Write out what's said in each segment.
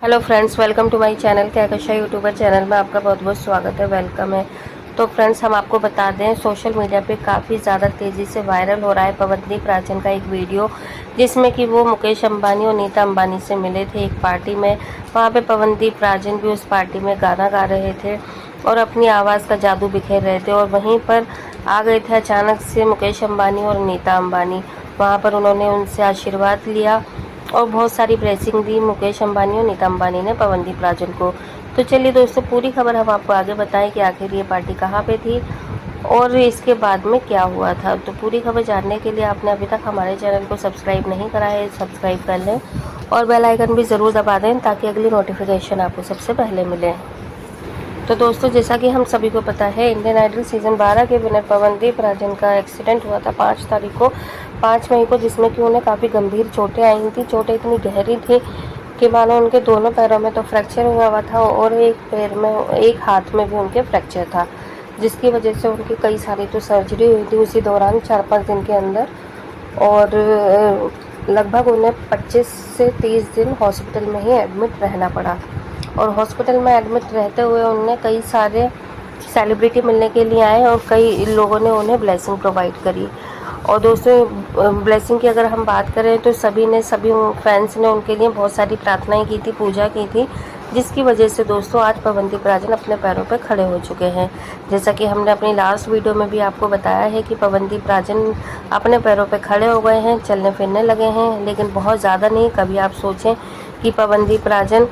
Hello friends, welcome to my channel Kahkasha YouTuber channel में आपका बहुत बहुत स्वागत है, वेलकम है। तो फ्रेंड्स, हम आपको बता दें, सोशल मीडिया पे काफ़ी ज़्यादा तेज़ी से वायरल हो रहा है पवनदीप राजन का एक वीडियो, जिसमें कि वो मुकेश अंबानी और नीता अंबानी से मिले थे एक पार्टी में। वहाँ पे पवनदीप राजन भी उस पार्टी में गाना गा रहे थे और अपनी आवाज़ का जादू बिखेर रहे थे। और वहीं पर आ गए थे अचानक से मुकेश अंबानी और नीता अंबानी। वहाँ पर उन्होंने उनसे आशीर्वाद लिया और बहुत सारी ब्लेसिंग दी मुकेश अंबानी और नीता अंबानी ने पवनदीप राजन को। तो चलिए दोस्तों, पूरी खबर हम आपको आगे बताएं कि आखिर ये पार्टी कहाँ पे थी और इसके बाद में क्या हुआ था। तो पूरी खबर जानने के लिए आपने अभी तक हमारे चैनल को सब्सक्राइब नहीं करा है, सब्सक्राइब कर लें और बेल आइकन भी ज़रूर दबा दें ताकि अगली नोटिफिकेशन आपको सबसे पहले मिले। तो दोस्तों, जैसा कि हम सभी को पता है, इंडियन आइडल सीज़न 12 के विनर पवनदीप राजन का एक्सीडेंट हुआ था 5 तारीख को, 5 मई को, जिसमें कि उन्हें काफ़ी गंभीर चोटें आई थी। चोटें इतनी गहरी थी कि मानो उनके दोनों पैरों में तो फ्रैक्चर हुआ था और एक हाथ में भी उनके फ्रैक्चर था, जिसकी वजह से उनकी कई सारी तो सर्जरी हुई थी उसी दौरान 4-5 दिन के अंदर। और लगभग उन्हें 25 से 30 दिन हॉस्पिटल में ही एडमिट रहना पड़ा। और हॉस्पिटल में एडमिट रहते हुए उन्हें कई सारे सेलिब्रिटी मिलने के लिए आए और कई लोगों ने उन्हें ब्लेसिंग प्रोवाइड करी। और दोस्तों, ब्लेसिंग की अगर हम बात करें तो सभी फैंस ने उनके लिए बहुत सारी प्रार्थनाएं की थी, पूजा की थी, जिसकी वजह से दोस्तों आज पवनदीप राजन अपने पैरों पर खड़े हो चुके हैं। जैसा कि हमने अपनी लास्ट वीडियो में भी आपको बताया है कि पवनदीप राजन अपने पैरों पर खड़े हो गए हैं, चलने फिरने लगे हैं, लेकिन बहुत ज़्यादा नहीं। कभी आप सोचें कि पवनदीप राजन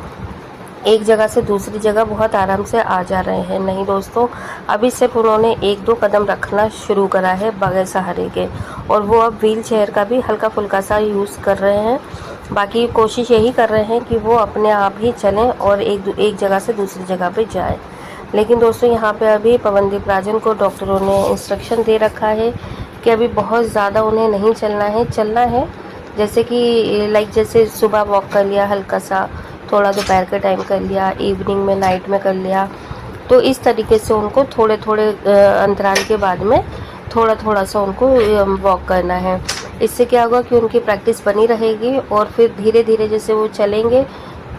एक जगह से दूसरी जगह बहुत आराम से आ जा रहे हैं, नहीं दोस्तों, अभी सिर्फ उन्होंने 1-2 कदम रखना शुरू करा है बगैर सहारे के, और वो अब व्हील चेयर का भी हल्का फुल्का सा यूज़ कर रहे हैं। बाकी कोशिश यही कर रहे हैं कि वो अपने आप ही चलें और एक जगह से दूसरी जगह पे जाएं। लेकिन दोस्तों, यहाँ पे अभी पवनदीप राजन को डॉक्टरों ने इंस्ट्रक्शन दे रखा है कि अभी बहुत ज़्यादा उन्हें नहीं चलना है जैसे कि जैसे सुबह वॉक कर लिया हल्का सा, थोड़ा दोपहर के टाइम कर लिया, इवनिंग में, नाइट में कर लिया। तो इस तरीके से उनको थोड़े थोड़े अंतराल के बाद में थोड़ा थोड़ा सा उनको वॉक करना है। इससे क्या होगा कि उनकी प्रैक्टिस बनी रहेगी और फिर धीरे धीरे जैसे वो चलेंगे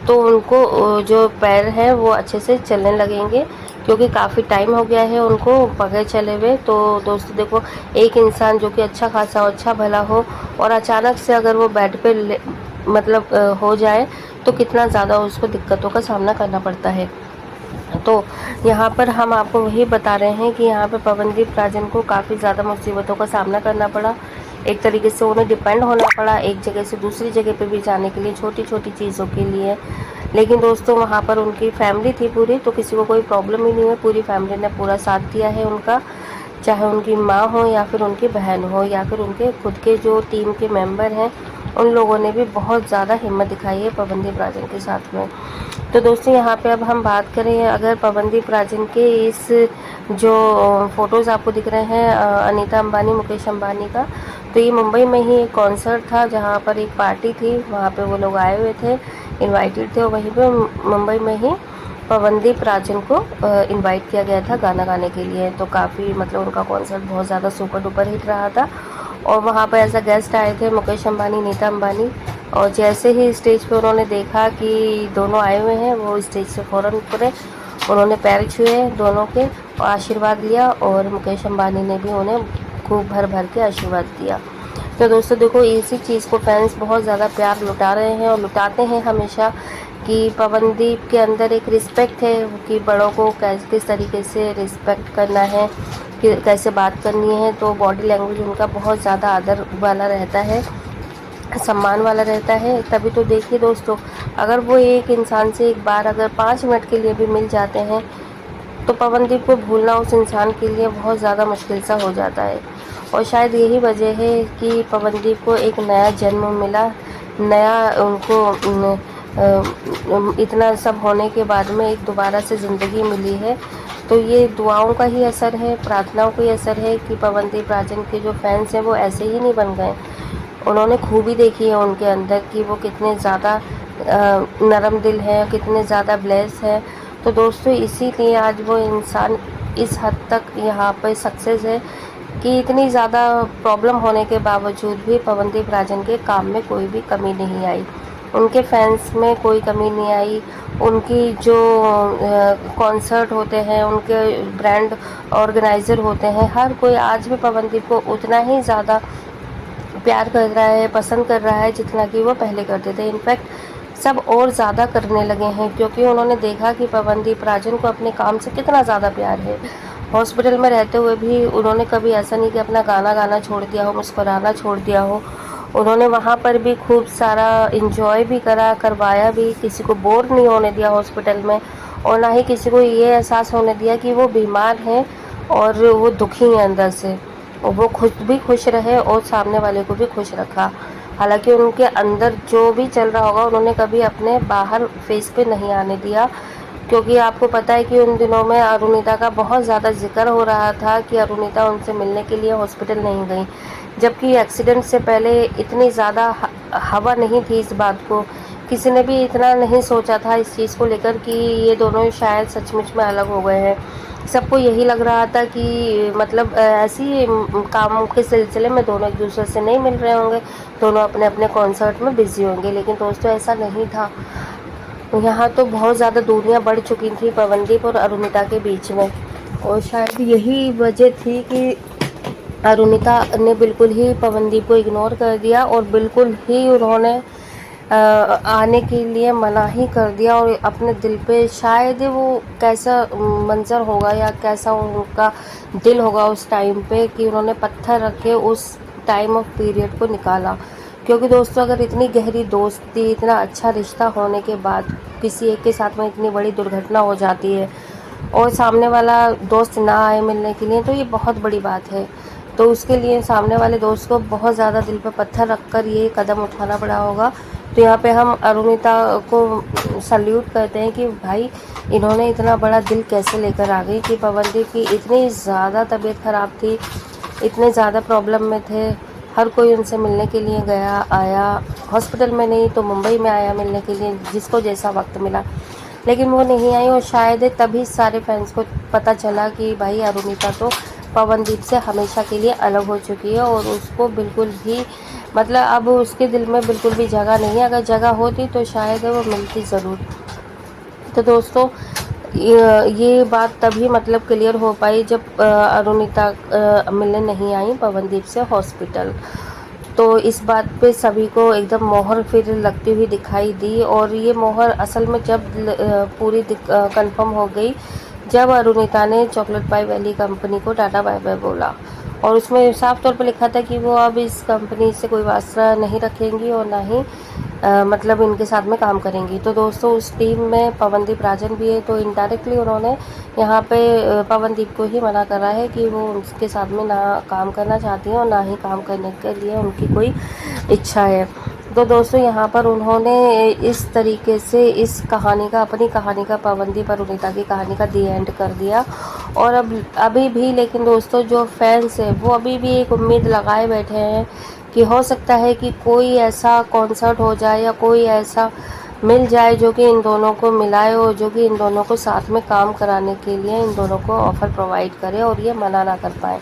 तो उनको जो पैर हैं वो अच्छे से चलने लगेंगे, क्योंकि काफ़ी टाइम हो गया है उनको बगैर चले हुए। तो दोस्तों देखो, एक इंसान जो कि अच्छा खासा अच्छा भला हो और अचानक से अगर वो बेड पे हो जाए तो कितना ज़्यादा उसको दिक्कतों का सामना करना पड़ता है। तो यहाँ पर हम आपको वही बता रहे हैं कि यहाँ पे पवनदीप राजन को काफ़ी ज़्यादा मुसीबतों का सामना करना पड़ा। एक तरीके से उन्हें डिपेंड होना पड़ा एक जगह से दूसरी जगह पे भी जाने के लिए, छोटी छोटी चीज़ों के लिए। लेकिन दोस्तों, वहाँ पर उनकी फैमिली थी पूरी, तो किसी को कोई प्रॉब्लम ही नहीं है। पूरी फैमिली ने पूरा साथ दिया है उनका, चाहे उनकी माँ हो या फिर उनकी बहन हो या फिर उनके खुद के जो टीम के मेंबर हैं, उन लोगों ने भी बहुत ज़्यादा हिम्मत दिखाई है पवनदीप राजन के साथ में। तो दोस्तों, यहाँ पे अब हम बात करें अगर पवनदीप राजन के इस जो फ़ोटोज़ आपको दिख रहे हैं अनीता अंबानी मुकेश अंबानी का, तो ये मुंबई में ही एक कॉन्सर्ट था जहाँ पर एक पार्टी थी, वहाँ पे वो लोग आए हुए थे, इनवाइटेड थे। और वहीं पे मुंबई में ही पवनदीप राजन को इनवाइट किया गया था गाना गाने के लिए। तो काफ़ी उनका कॉन्सर्ट बहुत ज़्यादा सुपर डुपर हिट रहा था। और वहाँ पर एज अ गेस्ट आए थे मुकेश अंबानी, नीता अंबानी। और जैसे ही स्टेज पे उन्होंने देखा कि दोनों आए हुए हैं, वो स्टेज से फ़ौरन उतरे, उन्होंने पैर छुए दोनों के और आशीर्वाद लिया। और मुकेश अंबानी ने भी उन्हें खूब भर भर के आशीर्वाद दिया। तो दोस्तों देखो, इसी चीज़ को फैंस बहुत ज़्यादा प्यार लुटा रहे हैं और लुटाते हैं हमेशा, कि पवनदीप के अंदर एक रिस्पेक्ट है कि बड़ों को किस तरीके से रिस्पेक्ट करना है, कि कैसे बात करनी है। तो बॉडी लैंग्वेज उनका बहुत ज़्यादा आदर वाला रहता है, सम्मान वाला रहता है। तभी तो देखिए दोस्तों, अगर वो एक इंसान से एक बार अगर 5 मिनट के लिए भी मिल जाते हैं तो पवनदीप को भूलना उस इंसान के लिए बहुत ज़्यादा मुश्किल सा हो जाता है। और शायद यही वजह है कि पवनदीप को एक नया जन्म मिला, नया उनको इतना सब होने के बाद में एक दोबारा से ज़िंदगी मिली है। तो ये दुआओं का ही असर है, प्रार्थनाओं का ही असर है कि पवनदीप राजन के जो फैंस हैं वो ऐसे ही नहीं बन गए। उन्होंने खूबी देखी है उनके अंदर कि वो कितने ज़्यादा नरम दिल है, कितने ज़्यादा ब्लेस है। तो दोस्तों, इसीलिए आज वो इंसान इस हद तक यहाँ पर सक्सेस है कि इतनी ज़्यादा प्रॉब्लम होने के बावजूद भी पवनदीप राजन के काम में कोई भी कमी नहीं आई। उनके फैंस में कोई कमी नहीं आई। उनकी जो कॉन्सर्ट होते हैं, उनके ब्रांड ऑर्गेनाइज़र होते हैं, हर कोई आज भी पवनदीप को उतना ही ज़्यादा प्यार कर रहा है, पसंद कर रहा है जितना कि वो पहले करते थे। इनफैक्ट सब और ज़्यादा करने लगे हैं, क्योंकि उन्होंने देखा कि पवनदीप राजन को अपने काम से कितना ज़्यादा प्यार है। हॉस्पिटल में रहते हुए भी उन्होंने कभी ऐसा नहीं कि अपना गाना गाना छोड़ दिया हो, मुस्कुराना छोड़ दिया हो। उन्होंने वहाँ पर भी खूब सारा इंजॉय भी करवाया भी, किसी को बोर नहीं होने दिया हॉस्पिटल में, और ना ही किसी को ये एहसास होने दिया कि वो बीमार हैं और वो दुखी हैं अंदर से। और वो खुद भी खुश रहे और सामने वाले को भी खुश रखा। हालांकि उनके अंदर जो भी चल रहा होगा उन्होंने कभी अपने बाहर फेस पे नहीं आने दिया, क्योंकि आपको पता है कि उन दिनों में अरुणिता का बहुत ज़्यादा जिक्र हो रहा था कि अरुणिता उनसे मिलने के लिए हॉस्पिटल नहीं गई, जबकि एक्सीडेंट से पहले इतनी ज़्यादा हवा नहीं थी इस बात को। किसी ने भी इतना नहीं सोचा था इस चीज़ को लेकर कि ये दोनों शायद सचमुच में अलग हो गए हैं। सबको यही लग रहा था कि मतलब ऐसी काम के सिलसिले में दोनों एक दूसरे से नहीं मिल रहे होंगे, दोनों अपने अपने कॉन्सर्ट में बिजी होंगे। लेकिन दोस्तों ऐसा नहीं था। यहाँ तो बहुत ज़्यादा दूरियाँ बढ़ चुकी थी पवनदीप और अरुणिता के बीच में, और शायद यही वजह थी कि अरुणिता ने बिल्कुल ही पवनदीप को इग्नोर कर दिया और बिल्कुल ही उन्होंने आने के लिए मना ही कर दिया। और अपने दिल पे शायद वो कैसा मंज़र होगा या कैसा उनका दिल होगा उस टाइम पे कि उन्होंने पत्थर रख के उस टाइम ऑफ पीरियड को निकाला। क्योंकि दोस्तों अगर इतनी गहरी दोस्ती, इतना अच्छा रिश्ता होने के बाद किसी एक के साथ में इतनी बड़ी दुर्घटना हो जाती है और सामने वाला दोस्त ना आए मिलने के लिए, तो ये बहुत बड़ी बात है। तो उसके लिए सामने वाले दोस्त को बहुत ज़्यादा दिल पे पत्थर रखकर ये कदम उठाना पड़ा होगा। तो यहाँ पे हम अरुणिता को सल्यूट करते हैं कि भाई इन्होंने इतना बड़ा दिल कैसे लेकर आ गई कि पवनदीप की इतनी ज़्यादा तबीयत ख़राब थी, इतने ज़्यादा प्रॉब्लम में थे, हर कोई उनसे मिलने के लिए गया आया, हॉस्पिटल में नहीं तो मुंबई में आया मिलने के लिए, जिसको जैसा वक्त मिला, लेकिन वो नहीं आई। और शायद तभी सारे फैंस को पता चला कि भाई अरुणिता तो पवनदीप से हमेशा के लिए अलग हो चुकी है और उसको बिल्कुल भी मतलब अब उसके दिल में बिल्कुल भी जगह नहीं है। अगर जगह होती तो शायद वो मिलती ज़रूर। तो दोस्तों ये बात तभी मतलब क्लियर हो पाई जब अरुणिता मिलने नहीं आई पवनदीप से हॉस्पिटल। तो इस बात पे सभी को एकदम मोहर फिर लगती हुई दिखाई दी, और ये मोहर असल में जब पूरी कंफर्म हो गई जब अरुणिता ने चॉकलेट पाई वैली कंपनी को टाटा बाय बाय बोला, और उसमें साफ तौर पर लिखा था कि वो अब इस कंपनी से कोई वास्ता नहीं रखेंगी और ना ही मतलब इनके साथ में काम करेंगी। तो दोस्तों उस टीम में पवनदीप राजन भी है, तो इनडायरेक्टली उन्होंने यहाँ पे पवनदीप को ही मना करा है कि वो उसके साथ में ना काम करना चाहती हैं और ना ही काम करने के लिए उनकी कोई इच्छा है। तो दोस्तों यहाँ पर उन्होंने इस तरीके से इस कहानी का, अपनी कहानी का, पवनदीप और अरुणिता की कहानी का दी एंड कर दिया। और अब अभी भी लेकिन दोस्तों जो फैंस है वो अभी भी एक उम्मीद लगाए बैठे हैं कि हो सकता है कि कोई ऐसा कॉन्सर्ट हो जाए या कोई ऐसा मिल जाए जो कि इन दोनों को मिलाए और जो कि इन दोनों को साथ में काम कराने के लिए इन दोनों को ऑफ़र प्रोवाइड करे और ये मना ना कर पाए।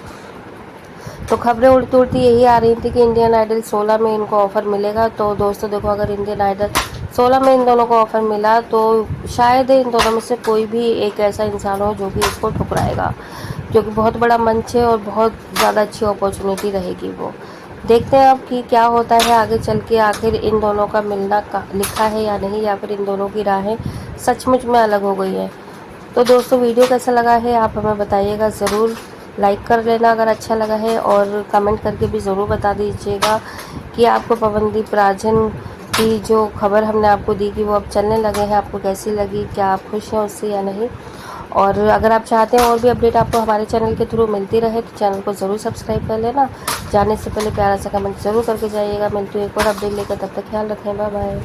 तो खबरें उड़ती उड़ती यही आ रही थी कि इंडियन आइडल 16 में इनको ऑफ़र मिलेगा। तो दोस्तों देखो, अगर इंडियन आइडल 16 में इन दोनों को ऑफ़र मिला तो शायद इन दोनों में से कोई भी एक ऐसा इंसान हो जो कि इसको ठुकराएगा, क्योंकि बहुत बड़ा मंच है और बहुत ज़्यादा अच्छी अपॉर्चुनिटी रहेगी वो। देखते हैं अब कि क्या होता है आगे चल के, आखिर इन दोनों का मिलना लिखा है या नहीं, या फिर इन दोनों की राहें सचमुच में अलग हो गई है। तो दोस्तों वीडियो कैसा लगा है आप हमें बताइएगा ज़रूर। लाइक कर लेना अगर अच्छा लगा है, और कमेंट करके भी ज़रूर बता दीजिएगा कि आपको पवनदीप राजन की जो खबर हमने आपको दी कि वो अब चलने लगे हैं, आपको कैसी लगी, क्या आप खुश हैं उससे या नहीं। और अगर आप चाहते हैं और भी अपडेट आपको हमारे चैनल के थ्रू मिलती रहे तो चैनल को ज़रूर सब्सक्राइब कर लेना। जाने से पहले प्यारा सा कमेंट ज़रूर करके जाइएगा। मिलती हूँ एक और अपडेट लेकर, तब तक ख्याल रखें, बाय बाय।